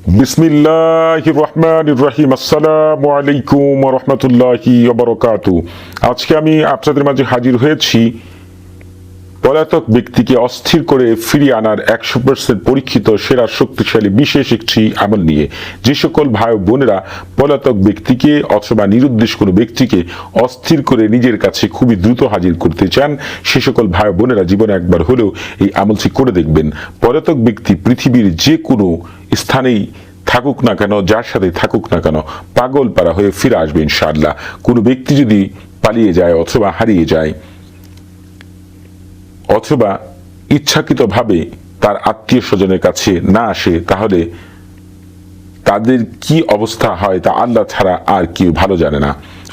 বিসমিল্লাহির রহমানির রহিম। আসসালামু আলাইকুম ওয়া রাহমাতুল্লাহি ওয়া বারাকাতুহু। আজকে আমি আপনাদের মাঝে হাজির হয়েছি পলাতক ব্যক্তিকে অস্থির করে ফিরিয়ে আনার 100% পরীক্ষিত সেরা শক্তিশালী বিশেষ একটি আমল নিয়ে। যে সকল ভাই ও বোনেরা পলাতক ব্যক্তিকে অথবা নিরুদ্দেশ কোনো ব্যক্তিকে অস্থির করে নিজের কাছে খুবই দ্রুত হাজির করতে চান, সে সকল ভাই ও বোনেরা জীবনে একবার হলেও এই আমলটি করে দেখবেন। পলাতক ব্যক্তি পৃথিবীর যে কোনো স্থানেই থাকুক না কেন, যার সাথে থাকুক না কেন, পাগল পারা হয়ে ফিরে আসবে ইনশাআল্লাহ। কোনো ব্যক্তি যদি পালিয়ে যায় অথবা হারিয়ে যায় অথবা ইচ্ছাকৃতভাবে তার আত্মীয় স্বজনের কাছে না আসে, তাহলে তাদের কি অবস্থা হয় তা আল্লাহ ছাড়া আর কেউ ভালো জানে না।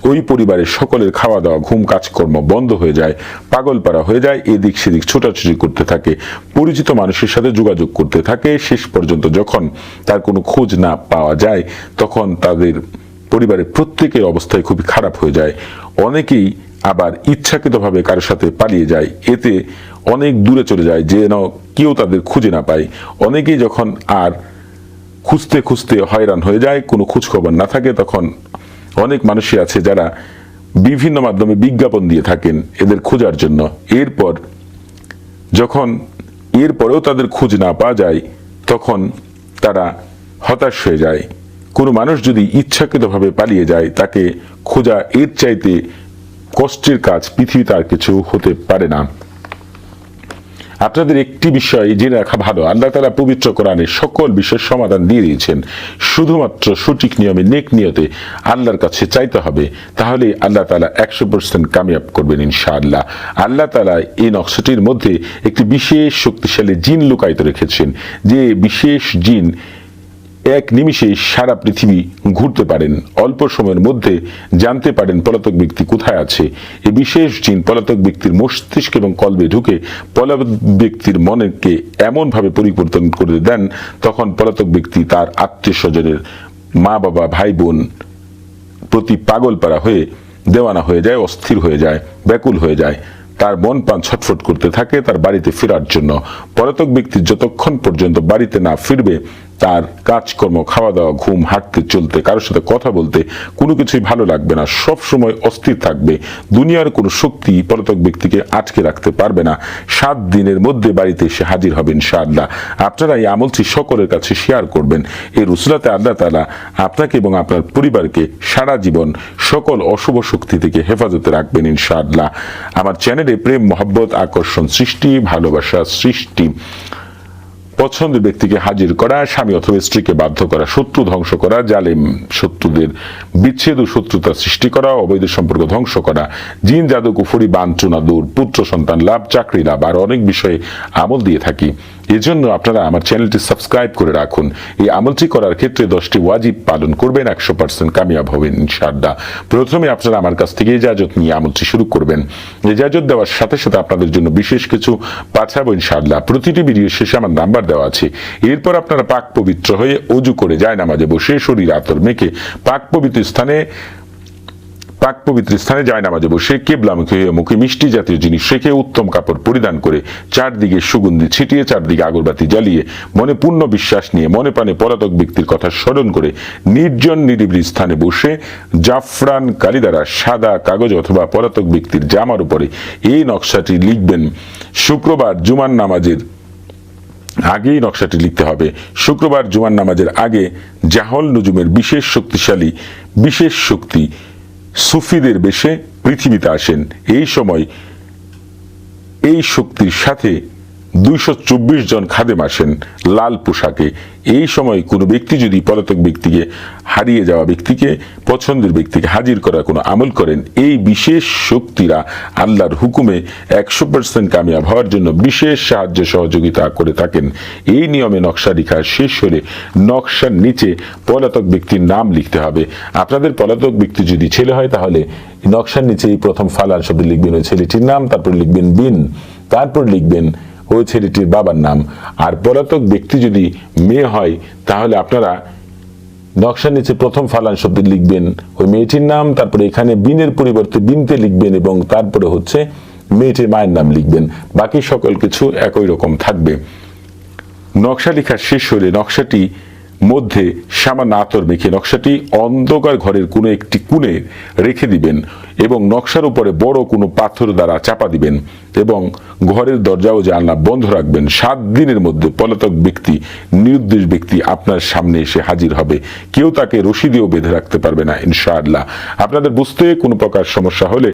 ওই পরিবারের সকলের খাওয়া দাওয়া, ঘুম, কাজকর্ম বন্ধ হয়ে যায়, পাগলপাড়া হয়ে যায়, এদিক সেদিক ছোটাছুটি করতে থাকে, পরিচিত মানুষের সাথে যোগাযোগ করতে থাকে। শেষ পর্যন্ত যখন তার কোনো খোঁজ না পাওয়া যায়, তখন তাদের পরিবারের প্রত্যেকের অবস্থায় খুবই খারাপ হয়ে যায়। অনেকেই আবার ইচ্ছাকৃতভাবে কারোর সাথে পালিয়ে যায়, এতে অনেক দূরে চলে যায় যেন কেউ তাদের খুঁজে না পায়। অনেকেই যখন আর খুঁজতে খুঁজতে হয়রান হয়ে যায়, কোনো খোঁজ খবর না থাকে, তখন অনেক মানুষই আছে যারা বিভিন্ন মাধ্যমে বিজ্ঞাপন দিয়ে থাকেন এদের খোঁজার জন্য। এরপরেও তাদের খোঁজ না পাওয়া যায়, তখন তারা হতাশ হয়ে যায়। কোনো মানুষ যদি ইচ্ছাকৃতভাবে পালিয়ে যায়, তাকে খোঁজা এর চাইতে কষ্টের কাজ পৃথিবীতে আর কিছু হতে পারে না। আপনাদের একটি বিষয় জেনে রাখা ভালো, আল্লাহ তাআলা পবিত্র কোরআনে সকল বিষয়ের সমাধান দিয়ে দিয়েছেন। শুধুমাত্র সঠিক নিয়মে নেক নিয়তে আল্লাহর কাছে চাইতে হবে, তাহলে আল্লাহ তাআলা 100% কামিয়াব করবেন ইনশাআল্লাহ। আল্লাহ তাআলা এই নকশাটির মধ্যে একটি বিশেষ শক্তিশালী জিন লুকায়িত রেখেছেন, যে বিশেষ জিন এক নিমিষে সারা পৃথিবী ঘুরতে পারেন, অল্প সময়ের মধ্যে জানতে পারেন পলাতক ব্যক্তি কোথায় আছে। এই বিশেষ জিন পলাতক ব্যক্তির মস্তিষ্ক এবং কলবে ঢুকে পলাতক ব্যক্তির মনকে এমনভাবে পরিবর্তন করে দেন, তখন পলাতক ব্যক্তি তার আত্মীয় স্বজনের, মা বাবা, ভাই বোন প্রতি পাগল পারা হয়ে দেওয়ানা হয়ে যায়, অস্থির হয়ে যায়, ব্যাকুল হয়ে যায়। তার মন প্রাণ ছটফট করতে থাকে তার বাড়িতে ফেরার জন্য। পলাতক ব্যক্তি যতক্ষণ পর্যন্ত বাড়িতে না ফিরবে, তার কাজকর্ম, খাওয়া দাওয়া, ঘুম, হাঁটতে চলতে, কারোর সাথে কথা বলতে কোনো কিছুই ভালো লাগবে না, সব সময় অস্থির থাকবে। দুনিয়ার কোনো শক্তি পলাতক ব্যক্তিকে আটকে রাখতে পারবে না। 7 দিনের মধ্যে বাড়িতে এসে হাজির হবেন ইনশাআল্লাহ। আপনারা এই আমলটি সকলের কাছে শেয়ার করবেন। এর উসিলাতে আল্লাহ তাআলা আপনাকে এবং আপনার পরিবারকে সারা জীবন সকল অশুভ শক্তি থেকে হেফাজতে রাখবেন ইনশাআল্লাহ। আমার চ্যানেলে প্রেম, মহব্বত, আকর্ষণ সৃষ্টি, ভালোবাসা সৃষ্টি, পছন্দের ব্যক্তিকে হাজির করা, স্বামী অথবা স্ত্রীকে বাধ্য করা, শত্রু ধ্বংস করা, জালেম শত্রুদের বিচ্ছেদ ও শত্রুতা সৃষ্টি করা, অবৈধ সম্পর্ক ধ্বংস করা, জিন জাদু কুফরি বাঞ্ছনা দূর, পুত্র সন্তান লাভ, চাকরি লাভ, আর অনেক বিষয়ে আমল দিয়ে থাকি। এজন্য আপনারা আমার চ্যানেলটি সাবস্ক্রাইব করে রাখুন। এই আমলটি করার ক্ষেত্রে 10টি ওয়াজিব পালন করবেন, 100% কামিয়াব হবেন ইনশাআল্লাহ। প্রথমে আপনারা আমার কাছ থেকে ইজাজত নিয়ে আমলটি শুরু করবেন। ইজাজত দেওয়ার সাথে সাথে আপনাদের জন্য বিশেষ কিছু পাঠাবো ইনশাআল্লাহ। প্রতিটি ভিডিও শেষে আমার নাম্বার দেওয়া আছে। এরপর আপনারা পাক পবিত্র হয়ে ওযু করে জায়নামাজে বসে শরীর আতর মেখে পাক পবিত্র স্থানে জায়নামাজে বসে কিবলামুখী হয়ে মুখে মিষ্টি জাতীয় জিনিস রেখে উত্তম কাপড় পরিধান করে চারদিকে সুগন্ধি ছিটিয়ে চারদিকে আগরবাতি জ্বালিয়ে মনে পূর্ণ বিশ্বাস নিয়ে মনে প্রাণে পলাতক ব্যক্তির কথা স্মরণ করে নির্জন নিরিবিলি স্থানে বসে জাফরান কালি দ্বারা সাদা কাগজ অথবা পলাতক ব্যক্তির জামার উপরে এই নকশাটি লিখবেন। শুক্রবার জুমার নামাজের আগেই নকশাটি লিখতে হবে। শুক্রবার জুমার নামাজের আগে জাহল নুজুমের বিশেষ শক্তিশালী বিশেষ শক্তি সুফিদের বেশে পৃথিবীতে আসেন। এই সময় এই শক্তির সাথে 224 জন খাদেম আসেন লাল পোশাকে। এই সময় কোনো ব্যক্তি যদি পলাতক ব্যক্তিকে, হারিয়ে যাওয়া ব্যক্তিকে, পছন্দের ব্যক্তিকে হাজির করার কোনো আমল করেন, এই বিশেষ শক্তিরা আল্লাহর হুকুমে 100% কামিয়াব হওয়ার জন্য বিশেষ সাহায্য সহযোগিতা করে থাকেন। এই নিয়মে নকশা লেখা শেষ হলে নকশার নিচে পলাতক ব্যক্তির নাম লিখতে হবে। আপনাদের পলাতক ব্যক্তি যদি ছেলে হয়, তাহলে নকশার নিচে প্রথম ফালান শব্দ লিখবেন ওই ছেলেটির নাম, তারপর লিখবেন বিন, তারপর লিখবেন ওই ছেলেটির বাবার নাম। আর পলাতক ব্যক্তি যদি মেয়ে হয়, তাহলে আপনারা নকশার নিচে প্রথম ফালান শব্দ লিখবেন ওই মেয়েটির নাম, তারপরে এখানে বিনের পরিবর্তে বিনতে লিখবেন এবং তারপরে হচ্ছে মেয়েটির মায়ের নাম লিখবেন। বাকি সকল কিছু একই রকম থাকবে। নকশা লেখা শেষ হলে নকশাটি মধ্যে সামান্য আতর মেখে নকশাটি অন্ধকার ঘরের কোনো একটি কোণে রেখে দিবেন এবং নকশার উপরে বড় কোনো পাথর দ্বারা চাপা দিবেন এবং ঘরের দরজা ও জানলা বন্ধ রাখবেন। 7 দিনের মধ্যে পলাতক ব্যক্তি, নিরুদ্দেশ ব্যক্তি আপনার সামনে এসে হাজির হবে। কেউ তাকে রশি দিয়েও বেঁধে রাখতে পারবে না ইনশাআল্লাহ। আপনাদের বুঝতে কোনো প্রকার সমস্যা হলে